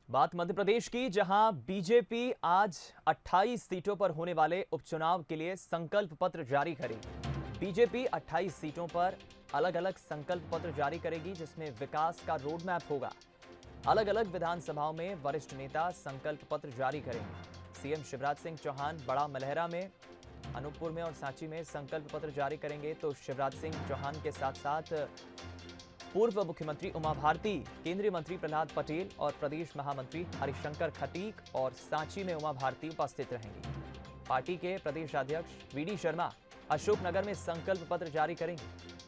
बात मध्य प्रदेश की, जहां बीजेपी आज 28 सीटों पर होने वाले उपचुनाव के लिए संकल्प पत्र जारी करेगी। बीजेपी 28 सीटों पर अलग अलग संकल्प पत्र जारी करेगी, जिसमें विकास का रोड मैप होगा। अलग अलग विधानसभाओं में वरिष्ठ नेता संकल्प पत्र जारी करेंगे। सीएम शिवराज सिंह चौहान बड़ा मलहरा में, अनूपपुर में और सांची में संकल्प पत्र जारी करेंगे। तो शिवराज सिंह चौहान के साथ साथ पूर्व मुख्यमंत्री उमा भारती, केंद्रीय मंत्री प्रहलाद पटेल और प्रदेश महामंत्री हरिशंकर खटीक और सांची में उमा भारती उपस्थित रहेंगी। पार्टी के प्रदेश अध्यक्ष वीडी शर्मा अशोकनगर में संकल्प पत्र जारी करेंगे।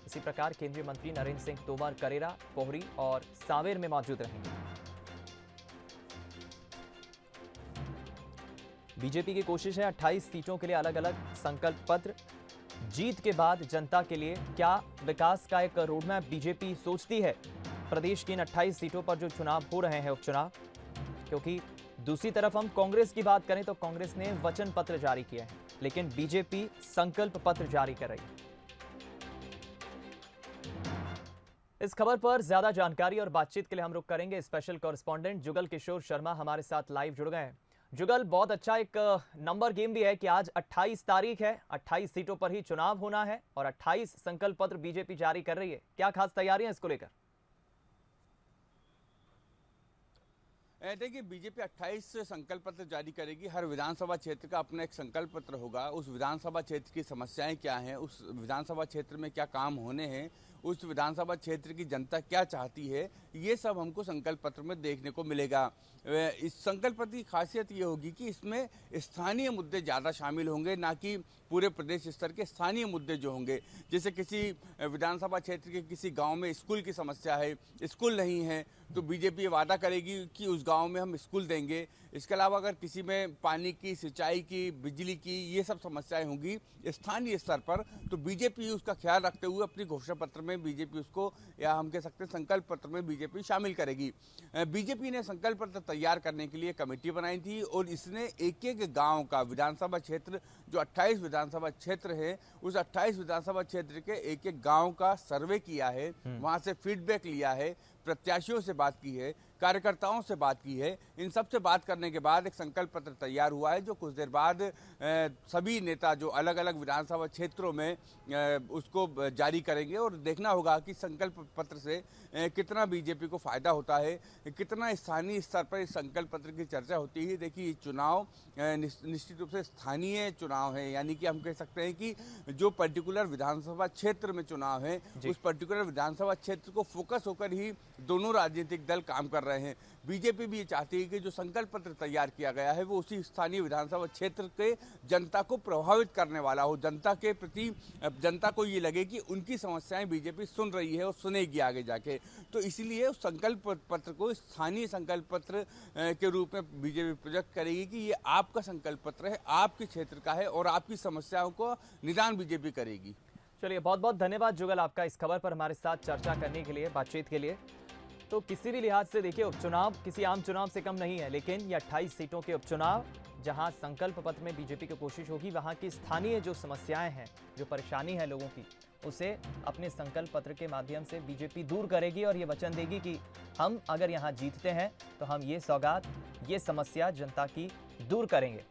इसी प्रकार केंद्रीय मंत्री नरेंद्र सिंह तोमर करेरा, पोहरी और सांवेर में मौजूद रहेंगे। बीजेपी की कोशिश है 28 सीटों के लिए अलग अलग संकल्प पत्र। जीत के बाद जनता के लिए क्या विकास का एक रोडमैप बीजेपी सोचती है प्रदेश की इन 28 सीटों पर जो चुनाव हो रहे हैं, उपचुनाव। क्योंकि दूसरी तरफ हम कांग्रेस की बात करें तो कांग्रेस ने वचन पत्र जारी किया है, लेकिन बीजेपी संकल्प पत्र जारी कर रही है। इस खबर पर ज्यादा जानकारी और बातचीत के लिए हम रुख करेंगे स्पेशल कॉरेस्पॉन्डेंट जुगल किशोर शर्मा हमारे साथ लाइव जुड़ गए हैं। जुगल, बहुत अच्छा एक नंबर गेम भी है कि आज 28 तारीख है, 28 सीटों पर ही चुनाव होना है और 28 संकल्प पत्र बीजेपी जारी कर रही है। क्या खास तैयारियां इसको लेकर? देखिए, बीजेपी 28 संकल्प पत्र जारी करेगी। हर विधानसभा क्षेत्र का अपना एक संकल्प पत्र होगा। उस विधानसभा क्षेत्र की समस्याएं क्या हैं, उस विधानसभा क्षेत्र में क्या काम होने हैं, उस विधानसभा क्षेत्र की जनता क्या चाहती है, ये सब हमको संकल्प पत्र में देखने को मिलेगा। इस संकल्प पत्र की खासियत ये होगी कि इसमें स्थानीय मुद्दे ज़्यादा शामिल होंगे, ना कि पूरे प्रदेश स्तर के स्थानीय मुद्दे जो होंगे। जैसे किसी विधानसभा क्षेत्र के किसी गाँव में स्कूल की समस्या है, स्कूल नहीं है, तो बीजेपी वादा करेगी कि उस गांव में हम स्कूल देंगे। इसके अलावा अगर किसी में पानी की, सिंचाई की, बिजली की, ये सब समस्याएं होंगी स्थानीय स्तर पर, तो बीजेपी उसका ख्याल रखते हुए अपनी घोषणा पत्र में बीजेपी उसको, या हम कह सकते हैं संकल्प पत्र में बीजेपी शामिल करेगी। बीजेपी ने संकल्प पत्र तैयार करने के लिए कमेटी बनाई थी और इसने एक एक गाँव का विधानसभा क्षेत्र, जो 28 विधानसभा क्षेत्र है, उस 28 विधानसभा क्षेत्र के एक एक गाँव का सर्वे किया है, वहाँ से फीडबैक लिया है, प्रत्याशियों से बात की है, कार्यकर्ताओं से बात की है। इन सब से बात करने के बाद एक संकल्प पत्र तैयार हुआ है, जो कुछ देर बाद सभी नेता जो अलग अलग विधानसभा क्षेत्रों में उसको जारी करेंगे और देखना होगा कि संकल्प पत्र से कितना बीजेपी को फायदा होता है, कितना स्थानीय स्तर पर इस संकल्प पत्र की चर्चा होती है। देखिए, चुनाव निश्चित रूप से स्थानीय चुनाव है, यानी कि हम कह सकते हैं कि जो पर्टिकुलर विधानसभा क्षेत्र में चुनाव है, उस पर्टिकुलर विधानसभा क्षेत्र को फोकस होकर ही दोनों राजनीतिक दल काम कर रहे हैं। बीजेपी भी ये चाहती है कि जो संकल्प पत्र तैयार किया गया है वो उसी स्थानीय विधानसभा क्षेत्र के जनता को प्रभावित करने वाला हो, जनता के प्रति जनता को ये लगे कि उनकी समस्याएं बीजेपी सुन रही है और सुनेगी आगे जाके। तो इसलिए उस संकल्प पत्र को स्थानीय संकल्प पत्र के रूप में बीजेपी प्रोजेक्ट करेगी कि ये आपका संकल्प पत्र है, आपके क्षेत्र का है और आपकी समस्याओं को निदान बीजेपी करेगी। चलिए, बहुत बहुत धन्यवाद जुगल आपका इस खबर पर हमारे साथ चर्चा करने के लिए, बातचीत के लिए। तो किसी भी लिहाज से देखिए, उपचुनाव किसी आम चुनाव से कम नहीं है, लेकिन ये 28 सीटों के उपचुनाव, जहां संकल्प पत्र में बीजेपी की कोशिश होगी वहां की स्थानीय जो समस्याएं हैं, जो परेशानी है लोगों की, उसे अपने संकल्प पत्र के माध्यम से बीजेपी दूर करेगी और ये वचन देगी कि हम अगर यहां जीतते हैं तो हम ये सौगात, ये समस्या जनता की दूर करेंगे।